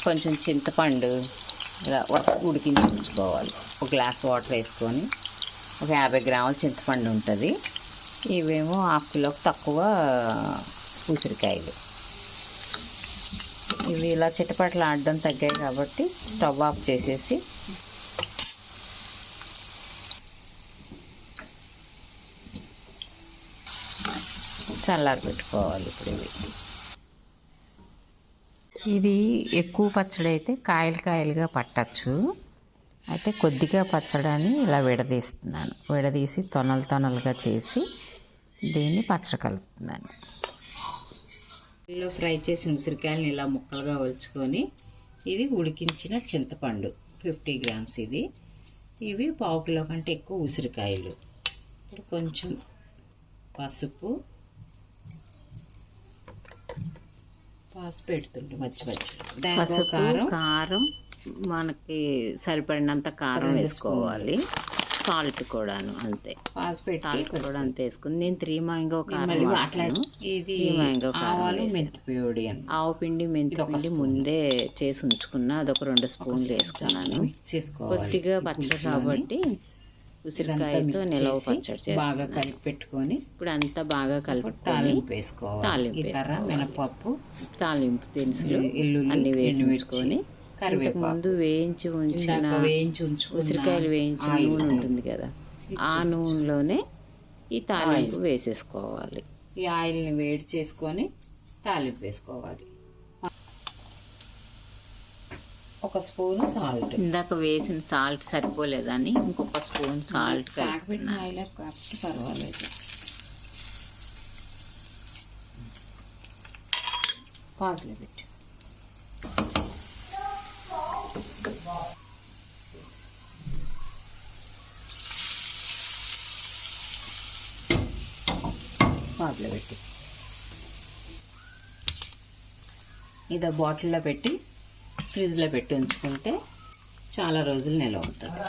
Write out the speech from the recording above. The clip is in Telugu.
కొంచెం చింతపండు ఇలా ఉడికించి ఉంచుకోవాలి. ఒక గ్లాస్ వాటర్ వేసుకొని ఒక 50 గ్రాముల చింతపండు ఉంటుంది. ఇవేమో 1/2 కిలోకి తక్కువ ఉసిరికాయలు. ఇవి ఇలా చిటపట్లు ఆడడం తగ్గాయి కాబట్టి స్టవ్ ఆఫ్ చేసేసి చల్లారి పెట్టుకోవాలి. ఇప్పుడు ఇది ఎక్కువ పచ్చడి అయితే కాయలుగా పట్టచ్చు. అయితే కొద్దిగా పచ్చడిని ఇలా విడదీస్తున్నాను. విడదీసి తొనలుగా చేసి దీన్ని పచ్చడి కలుపుతున్నాను. ఫ్రై చేసిన ఉసిరికాయలను ఇలా ముక్కలుగా ఒలుచుకొని ఇది ఉడికించిన చింతపండు 50 గ్రామ్స్ ఇది. ఇవి 1/2 కిలో కంటే ఎక్కువ ఉసిరికాయలు. ఇప్పుడు కొంచెం పసుపు పెడుతుంటే పసుపు కారం మనకి సరిపడినంత కారం వేసుకోవాలి. సాల్ట్ కూడాను అంతే. సాల్ట్ కూడా అంతే వేసుకుని నేను 3 మ్యాంగో కారం వాడతాను. 3 మ్యాంగో కారం, ఆవు పిండి, మెంతి పిండి ముందే చేసి ఉంచుకున్నా, అదొక 2 స్పూన్లు వేసుకున్నాను. కొద్దిగా పచ్చడి కాబట్టి ఉసిరికాయతో నిలవ పచ్చడి బాగా కలిపి పెట్టుకొని ఇప్పుడు అంతా బాగా కలుపుకొని తాలింపు వేసుకోవాలి. మినపప్పు, తాలింపు దినుసులు అన్ని వేసి ఉంచుకొని ముందు వేయించి ఉంచిన ఉసిరికాయలు వేయించిన నూనె ఉంటుంది కదా, ఆ నూనెలోనే ఈ తాలింపు వేసేసుకోవాలి. ఈ ఆయిల్ని వేడి చేసుకొని తాలింపు వేసుకోవాలి. 1 స్పూను సాల్ట్, ఇందాక వేసిన సాల్ట్ సరిపోలేదని ఇంకొక స్పూన్ సాల్ట్ కలిపిన ఆయిల్ కాబట్టి పర్వాలేదు. పాజ్లో పెట్టి ఇదో బాటిల్లో పెట్టి ఫ్రిడ్జ్లో పెట్టి ఉంచుకుంటే చాలా రోజులు నిల్వ ఉంటుంది.